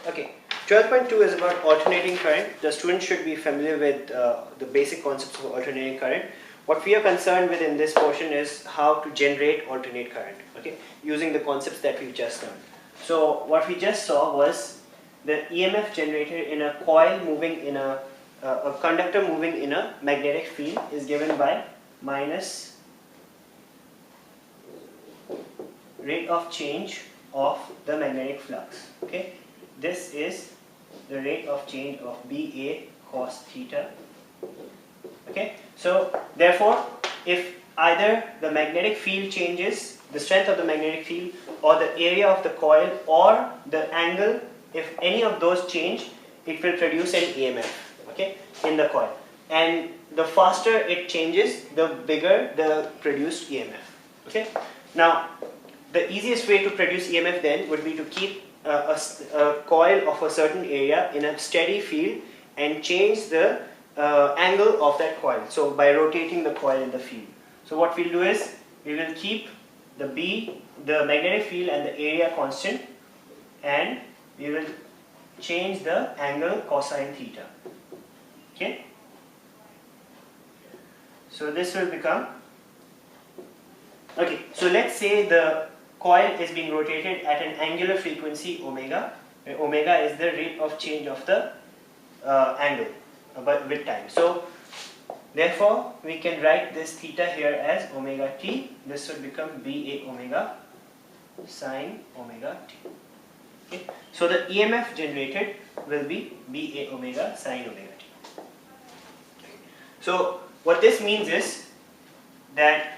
Okay, 12.2 is about alternating current. The students should be familiar with the basic concepts of alternating current. What we are concerned with in this portion is how to generate alternate current, okay, using the concepts that we've just learned. So what we just saw was the EMF generated in a coil moving in a conductor moving in a magnetic field is given by minus rate of change of the magnetic flux. Okay, this is the rate of change of BA cos theta. Okay, so therefore, if either the magnetic field changes, the strength of the magnetic field, or the area of the coil, or the angle, if any of those change, it will produce an EMF, okay, in the coil. And the faster it changes, the bigger the produced EMF. Okay. Now, the easiest way to produce EMF then would be to keep a coil of a certain area in a steady field and change the angle of that coil. So by rotating the coil in the field. So what we'll do is we will keep the magnetic field and the area constant, and we will change the angle cosine theta. Okay. So this will become, okay, so let's say the coil is being rotated at an angular frequency omega, where omega is the rate of change of the angle with time. So therefore we can write this theta here as omega t. This will become BA omega sine omega t. Okay. So the EMF generated will be BA omega sine omega t. Okay. So what this means is that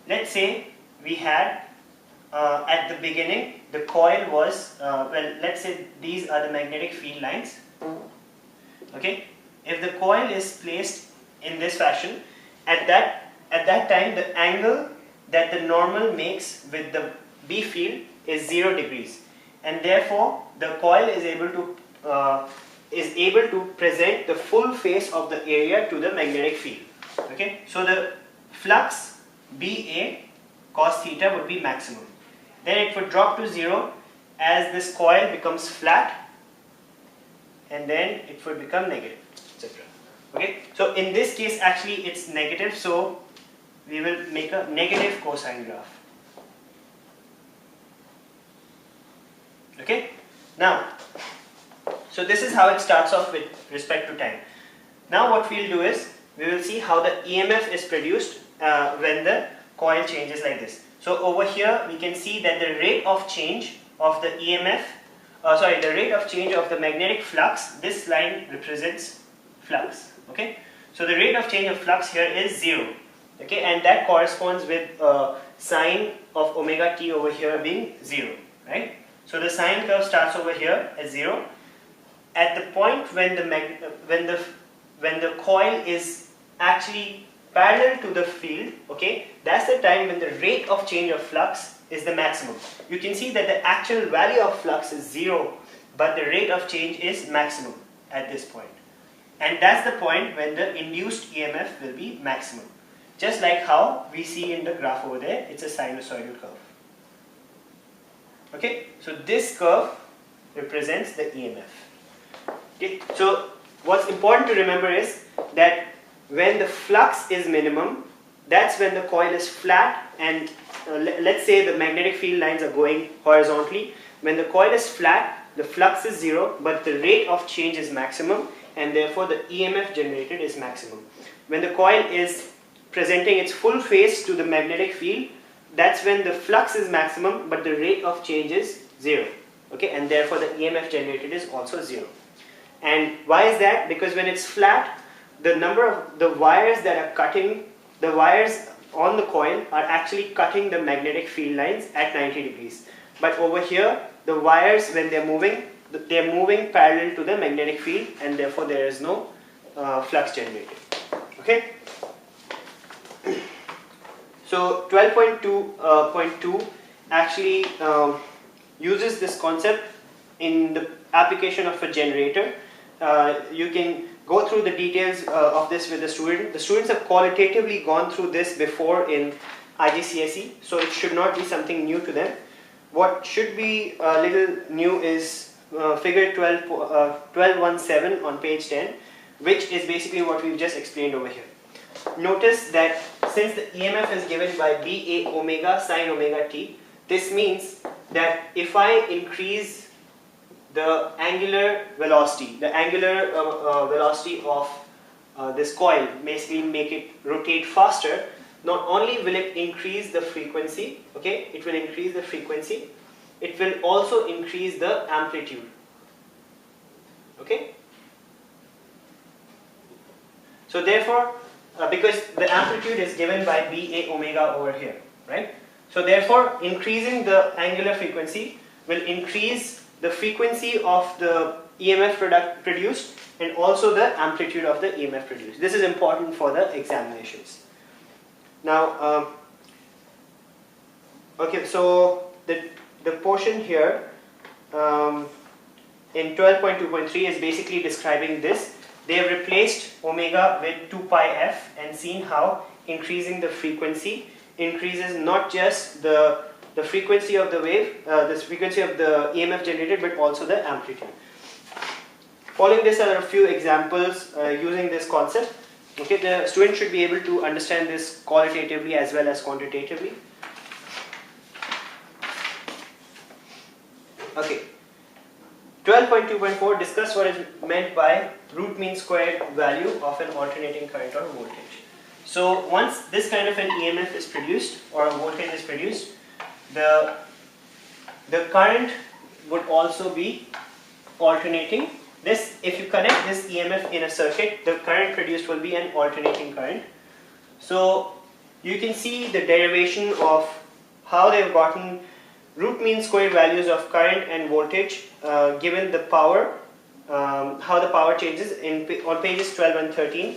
let's say we had at the beginning the coil was well, let's say these are the magnetic field lines. Okay, if the coil is placed in this fashion, at that time the angle that the normal makes with the B field is 0 degrees, and therefore the coil is able to present the full face of the area to the magnetic field. Okay, so the flux BA cos theta would be maximum. Then it would drop to 0 as this coil becomes flat, and then it would become negative, etc. Okay, so in this case actually it's negative, so we will make a negative cosine graph. Okay, now, so this is how it starts off with respect to time. Now what we'll do is we will see how the EMF is produced when the coil changes like this. So over here we can see that the rate of change of the EMF, the rate of change of the magnetic flux, this line represents flux. Okay, so the rate of change of flux here is 0. Okay, and that corresponds with sine of omega t over here being 0, right? So the sine curve starts over here at 0. At the point when the coil is actually parallel to the field, okay, that's the time when the rate of change of flux is the maximum. You can see that the actual value of flux is 0, but the rate of change is maximum at this point. And that's the point when the induced EMF will be maximum. Just like how we see in the graph over there, it's a sinusoidal curve. Okay, so this curve represents the EMF. Okay, so what's important to remember is that when the flux is minimum, that's when the coil is flat, and let's say the magnetic field lines are going horizontally. When the coil is flat, the flux is 0, but the rate of change is maximum, and therefore the EMF generated is maximum. When the coil is presenting its full face to the magnetic field, that's when the flux is maximum, but the rate of change is 0. Okay, and therefore the EMF generated is also 0. And why is that? Because when it's flat, the number of the wires that are cutting, the wires on the coil are actually cutting the magnetic field lines at 90 degrees. But over here, the wires, when they're moving parallel to the magnetic field, and therefore there is no flux generated. Okay? So 12.2 actually uses this concept in the application of a generator. You can go through the details of this with the student. The students have qualitatively gone through this before in IGCSE, so it should not be something new to them. What should be a little new is figure 1217 on page 10, which is basically what we've just explained over here. Notice that since the EMF is given by BA omega sine omega t, this means that if I increase the angular velocity, velocity of this coil, basically make it rotate faster, not only will it increase the frequency, okay, it will increase the frequency, it will also increase the amplitude, okay. So therefore, because the amplitude is given by BA omega over here, right? So therefore, increasing the angular frequency will increase the frequency of the EMF produced and also the amplitude of the EMF produced. This is important for the examinations. Now, okay, so the portion here in 12.2.3 is basically describing this. They have replaced omega with 2 pi f and seen how increasing the frequency increases not just the frequency of the wave, the frequency of the EMF generated, but also the amplitude. Following this are a few examples using this concept. Okay, the student should be able to understand this qualitatively as well as quantitatively. Okay, 12.2.4 discuss what is meant by root mean squared value of an alternating current or voltage. So once this kind of an EMF is produced or a voltage is produced, the current would also be alternating. This, if you connect this EMF in a circuit, the current produced will be an alternating current. So you can see the derivation of how they've gotten root mean squared values of current and voltage given the power, how the power changes on pages 12 and 13.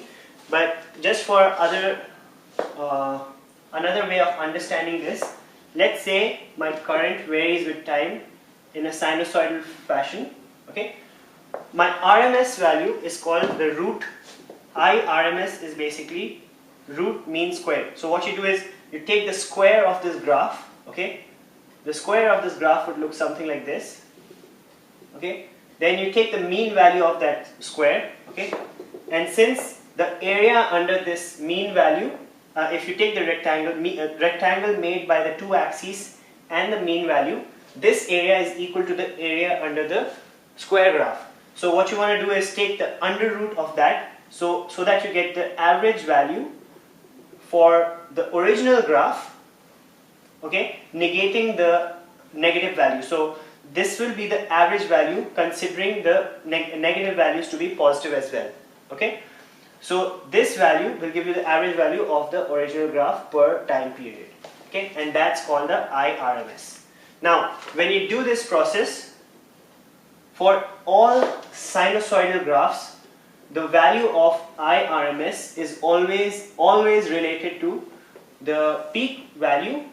But just for another way of understanding this, let's say my current varies with time in a sinusoidal fashion. Okay, my RMS value is called the root. IRMS is basically root mean squared. So what you do is you take the square of this graph. Okay, the square of this graph would look something like this. Okay, then you take the mean value of that square. Okay, and since the area under this mean value, if you take the rectangle made by the two axes and the mean value, this area is equal to the area under the square graph. So what you want to do is take the under root of that, so that you get the average value for the original graph, okay, negating the negative value. So this will be the average value considering the negative values to be positive as well. Okay, so this value will give you the average value of the original graph per time period. Okay, and that's called the IRMS. Now, when you do this process, for all sinusoidal graphs, the value of IRMS is always related to the peak value.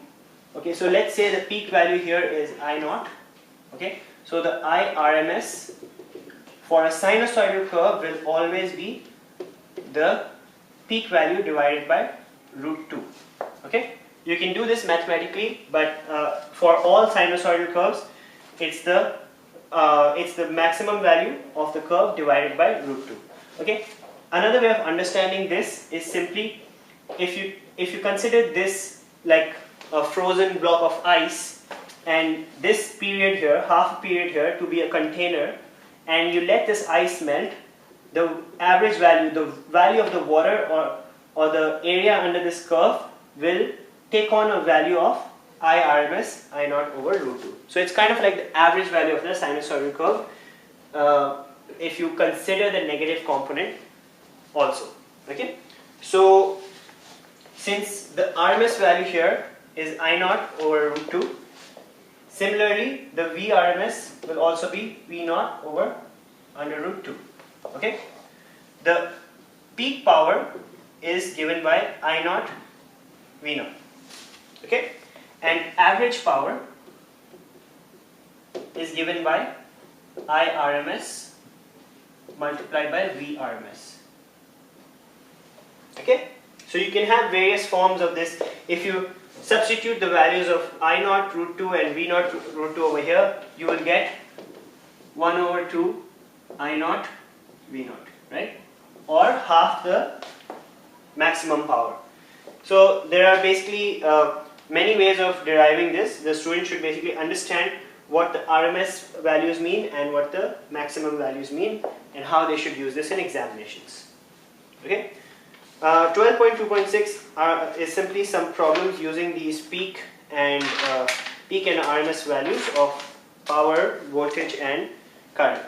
Okay, so let's say the peak value here is I naught. Okay, so the IRMS for a sinusoidal curve will always be the peak value divided by root 2. Okay, you can do this mathematically, but for all sinusoidal curves, it's the maximum value of the curve divided by root 2. Okay, another way of understanding this is simply if you consider this like a frozen block of ice, and this period here, half a period here, to be a container, and you let this ice melt, the average value, the value of the water or the area under this curve will take on a value of IRMS, I naught over root 2. So it's kind of like the average value of the sinusoidal curve if you consider the negative component also. Okay, so since the RMS value here is I naught over root 2, similarly the VRMS will also be V naught over under root 2. Okay, the peak power is given by I naught V naught. Okay, and average power is given by IRMS multiplied by VRMS. Okay, so you can have various forms of this. If you substitute the values of I naught root 2 and V naught root 2 over here, you will get 1 over 2 I naught V naught, right? Or half the maximum power. So there are basically many ways of deriving this. The student should basically understand what the RMS values mean and what the maximum values mean and how they should use this in examinations. Okay. 12.2.6 is simply some problems using these peak and RMS values of power, voltage and current.